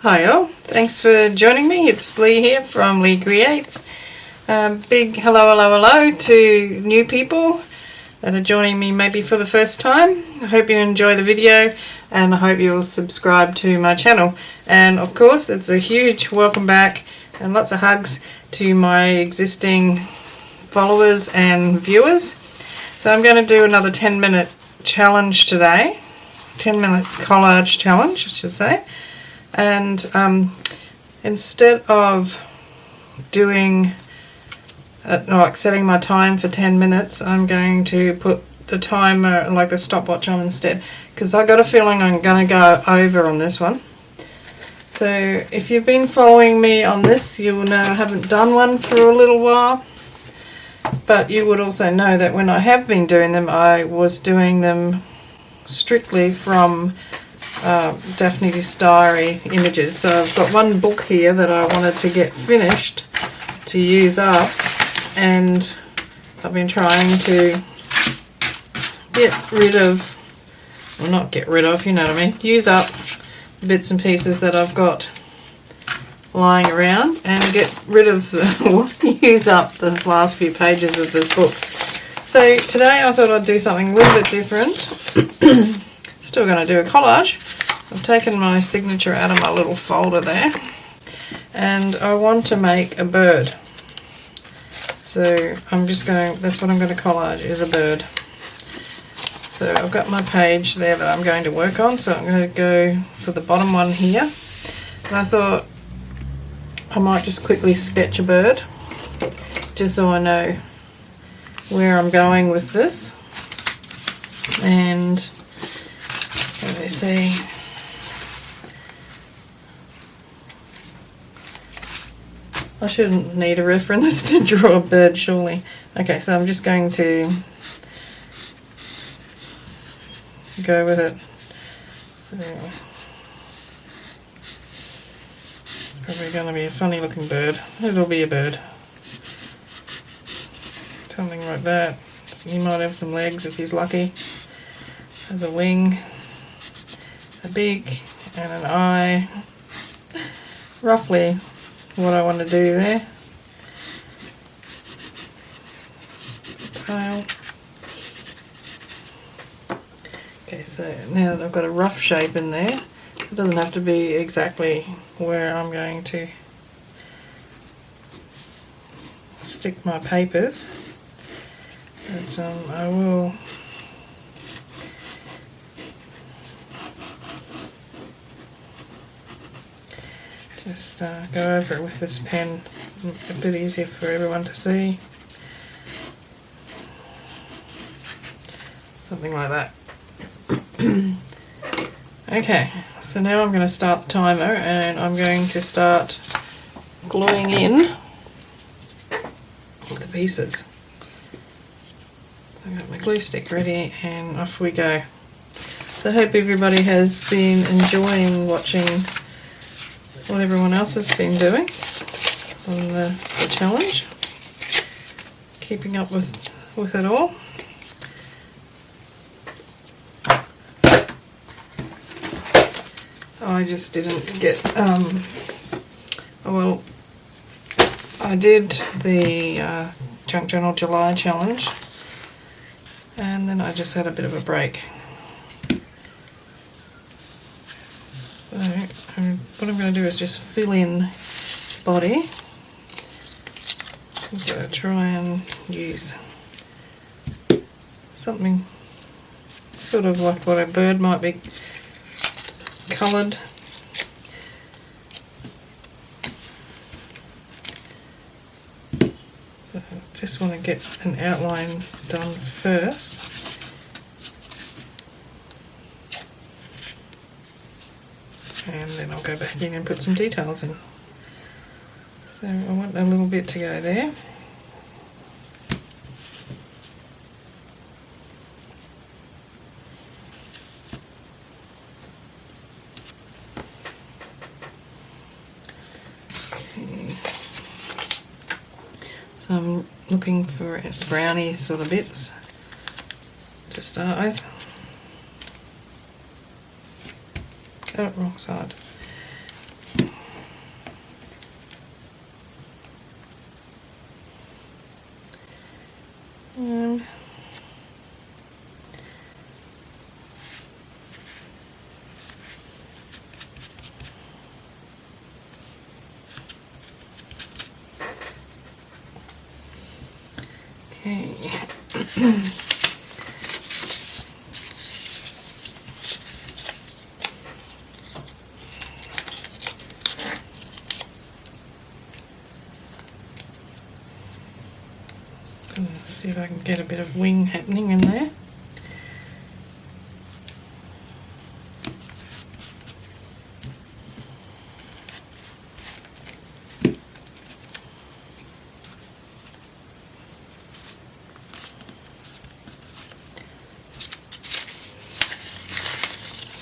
Hi all, thanks for joining me. It's Leigh here from Leigh Creates. Big hello to new people that are joining me maybe for the first time. I hope you enjoy the video and I hope you'll subscribe to my channel. And of course it's a huge welcome back and lots of hugs to my existing followers and viewers. So I'm going to do another 10-minute challenge today. 10-minute collage challenge I should say. And instead of doing like setting my time for 10 minutes, I'm going to put the timer, like the stopwatch, on instead, because I got a feeling I'm going to go over on this one. So if you've been following me on this, you will know I haven't done one for a little while, but you would also know that when I have been doing them, I was doing them strictly from Daphne's diary images. So I've got one book here that I wanted to get finished to use up, and I've been trying to get rid of, well, not get rid of, you know what I mean, use up the bits and pieces that I've got lying around and get rid of the use up the last few pages of this book. So today I thought I'd do something a little bit different. Still going to do a collage. I've taken my signature out of my little folder there, and I want to make a bird. So I'm just going, that's what I'm going to collage, is a bird. So I've got my page there that I'm going to work on, so I'm going to go for the bottom one here. And I thought I might just quickly sketch a bird, just so I know where I'm going with this. And let me see. I shouldn't need a reference to draw a bird, surely. Okay, so I'm just going to go with it. So it's probably going to be a funny looking bird. It'll be a bird. Something like that. He might have some legs if he's lucky. Has a wing, a beak, and an eye. Roughly what I want to do there. Tail. Okay, so now that I've got a rough shape in there, it doesn't have to be exactly where I'm going to stick my papers, but I will just go over it with this pen, a bit easier for everyone to see. Something like that. Okay, so now I'm going to start the timer and I'm going to start gluing in the pieces. I've got my glue stick ready and off we go. So I hope everybody has been enjoying watching what everyone else has been doing on the challenge, keeping up with it all. I just didn't get, well, I did the Junk Journal July challenge, and then I just had a bit of a break. So what I'm going to do is just fill in body. I'm going to try and use something sort of like what a bird might be coloured. So I just want to get an outline done first. And then I'll go back in and put some details in. So I want a little bit to go there. Okay. So I'm looking for brownie sort of bits to start with. Oh, wrong side. Okay. Let's see if I can get a bit of wing happening in there.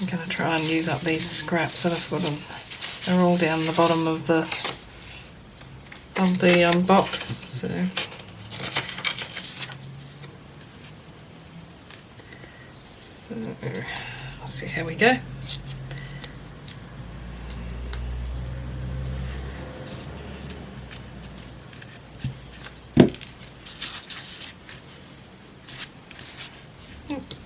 I'm going to try and use up these scraps that I've got on. They're all down the bottom of the box. So we'll see how we go. Oops.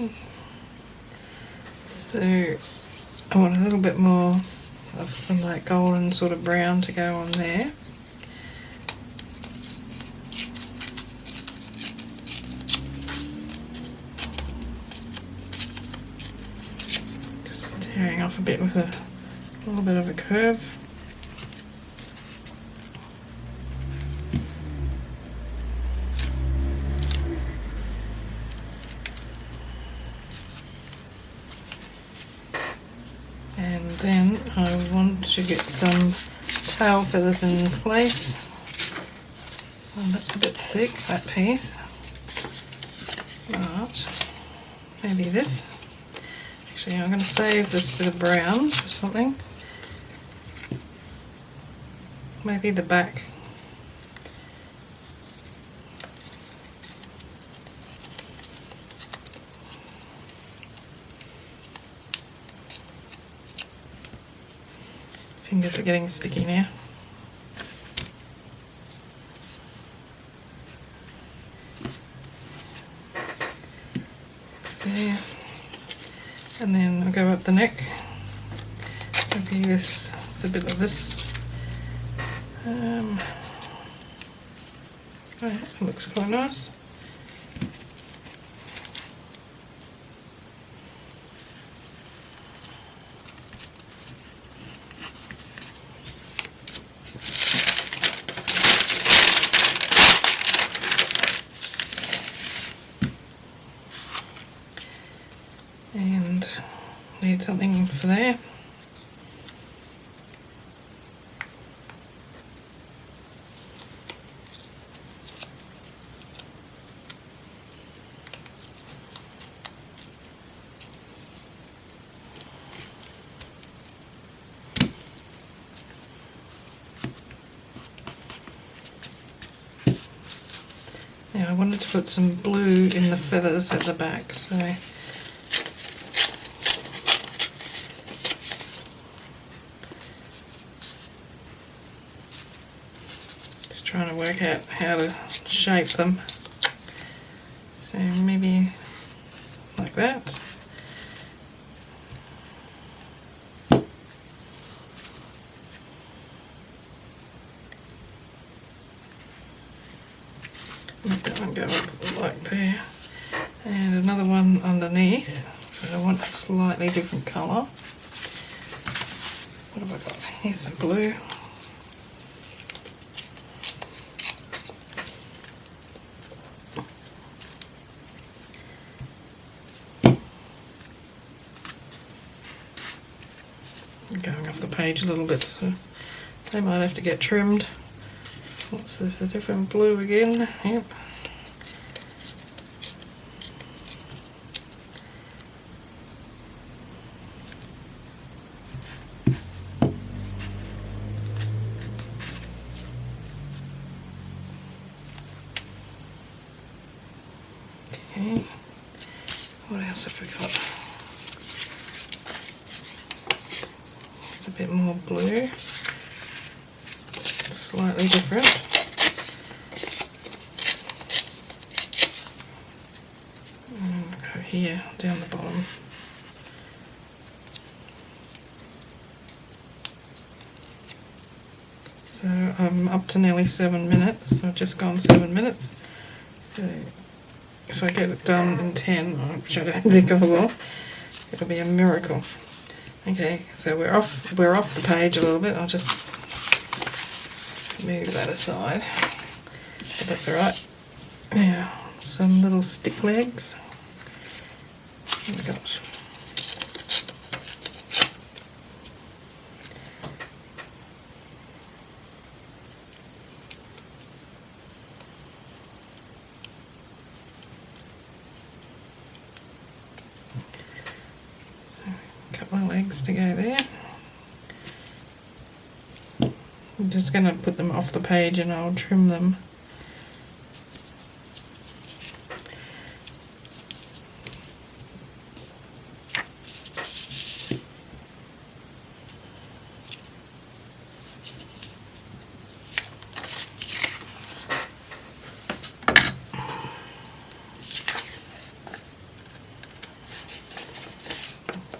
Okay. So I want a little bit more of some of that golden sort of brown to go on there. Just tearing off a bit with a little bit of a curve. And then I want to get some tail feathers in place. Oh, that's a bit thick, that piece. But maybe this. Actually, I'm going to save this bit of brown for something. Maybe the back. Fingers are getting sticky now. There. And then I'll go up the neck. Maybe this, a bit of this. Oh, that looks quite nice. And need something for there. Now I wanted to put some blue in the feathers at the back, so just trying to work out how to shape them. So maybe like that. Let that one go up like there. And another one underneath, but I want a slightly different colour. What have I got? Here's some blue. I'm going off the page a little bit, so they might have to get trimmed. What's this, a different blue again? Yep. Okay, what else have we got? It's a bit more blue, slightly different. And go here, down the bottom. So I'm up to nearly 7 minutes. I've just gone 7 minutes. So if I get it done in 10, which I don't think I will, it'll be a miracle. Okay, so we're off the page a little bit. I'll just move that aside. But that's alright. Yeah, some little stick legs. Oh my gosh. Legs to go there. I'm just going to put them off the page and I'll trim them.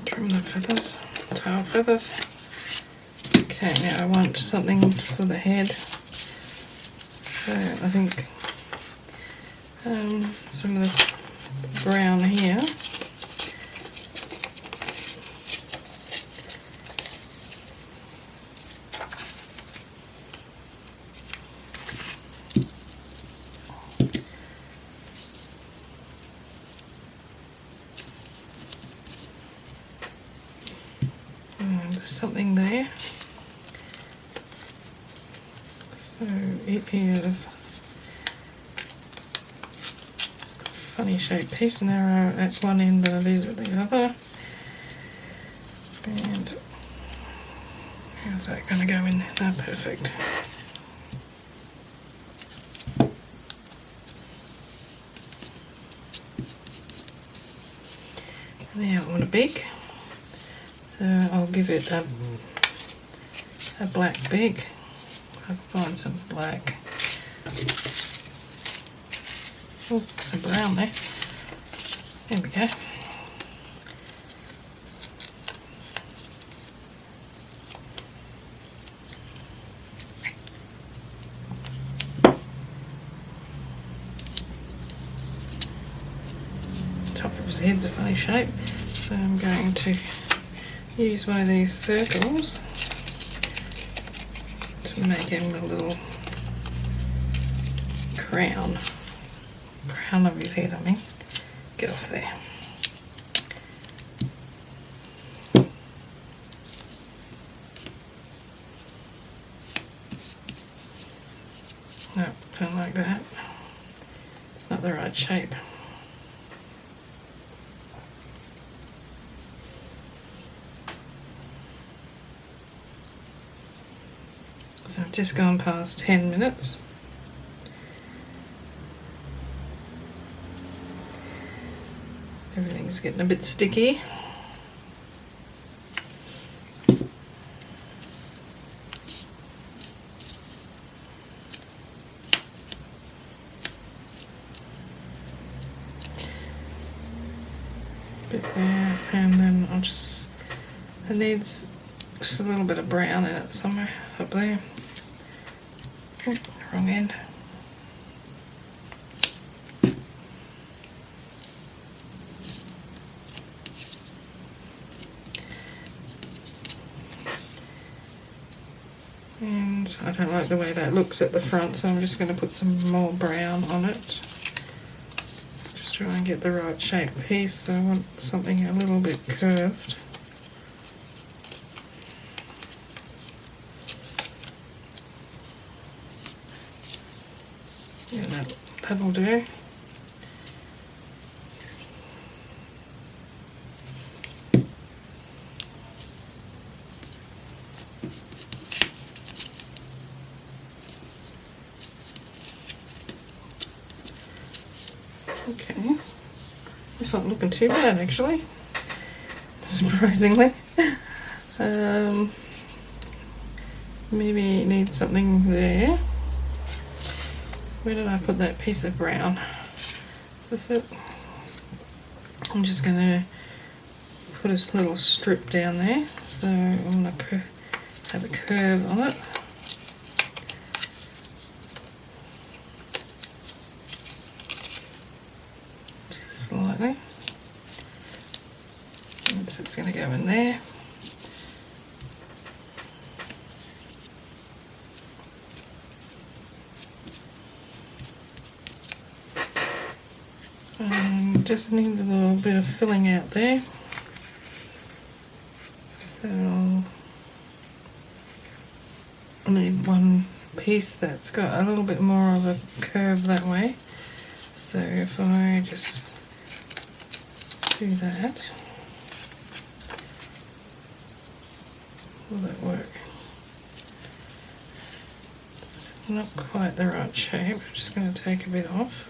Trim the feathers, tail feathers. Okay, now I want something for the head. So I think some of this brown here. Something there. So it is a funny shaped piece, narrow at one end than it is at the other. And how's that going to go in there? Oh, perfect. Now I want a beak. So I'll give it a black beak. I'll find some black. Oh, some brown there. There we go. Top of his head's a funny shape, so I'm going to use one of these circles to make him a little crown of his head, I mean. Get off there. No, don't like that. It's not the right shape. So I've just gone past 10 minutes. Everything's getting a bit sticky. Bit there, and then I'll just, it needs just a little bit of brown in it somewhere up there. Oh, wrong end. And I don't like the way that looks at the front, so I'm just going to put some more brown on it. Just try and get the right shape piece, so I want something a little bit curved. Yeah, that'll do. Okay, it's not looking too bad actually, surprisingly. Maybe it needs something there. Where did I put that piece of brown? Is this it? I'm just going to put a little strip down there, so I want to have a curve on it. slightly. And so it's going to go in there. And just needs a little bit of filling out there. So I need one piece that's got a little bit more of a curve that way. So if I just do that, will that work? It's not quite the right shape. I'm just going to take a bit off.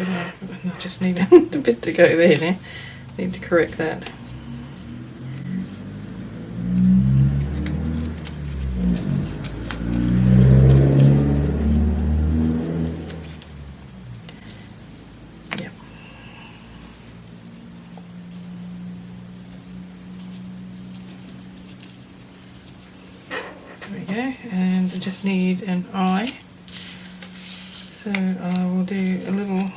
I just need a bit to go there now. Need to correct that. Yep. There we go. And I just need an eye. So I will do a little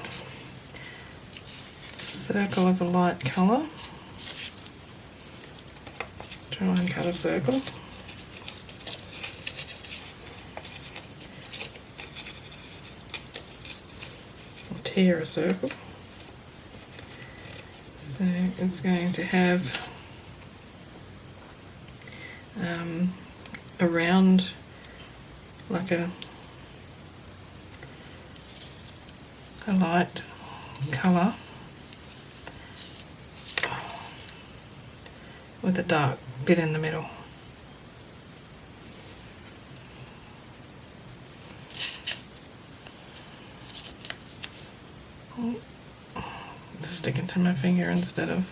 circle of a light colour. Try and cut a circle. Or tear a circle. So it's going to have a round, like a light colour with a dark bit in the middle. It's sticking to my finger instead of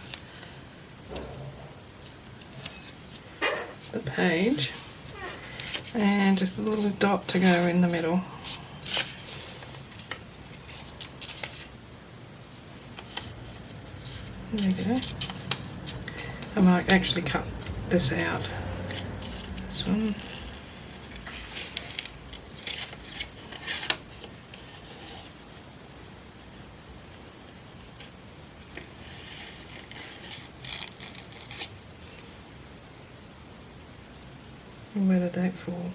the page. And just a little dot to go in the middle. There we go. I might actually cut this out. This one. And where did that fall?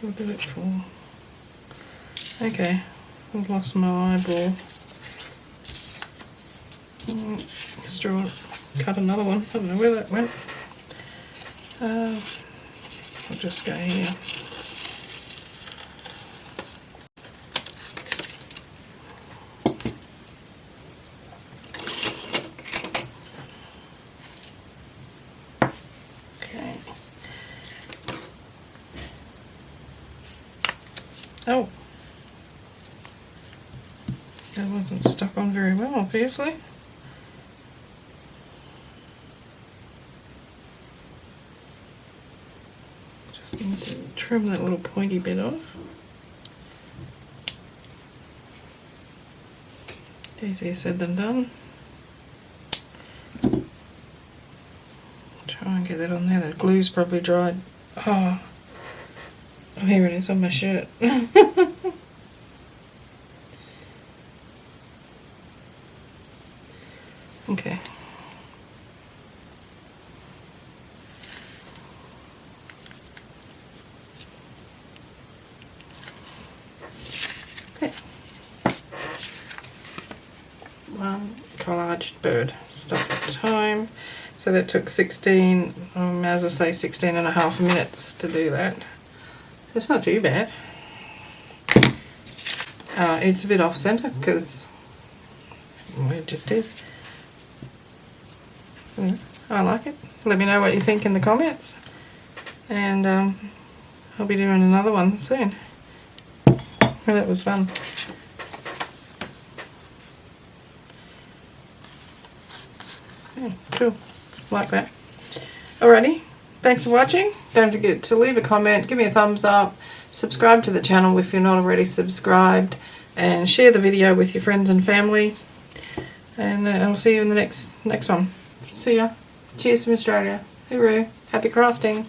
Where did it fall? Okay, I've lost my eyeball. Let's draw, cut another one. I don't know where that went. I'll just go here. Okay. Oh, that wasn't stuck on very well, obviously. Need to trim that little pointy bit off. Easier said than done. Try and get that on there. The glue's probably dried. Oh, here it is on my shirt. Okay. One collage bird. Stop the time. So that took 16, as I say, 16 and a half minutes to do that. It's not too bad. It's a bit off centre because it just is. I like it. Let me know what you think in the comments. And I'll be doing another one soon. Well, that was fun. Yeah, cool. Like that. Alrighty. Thanks for watching. Don't forget to leave a comment, give me a thumbs up, subscribe to the channel if you're not already subscribed. and share the video with your friends and family. And I'll see you in the next one. See ya. Cheers from Australia. Hooroo. Happy crafting.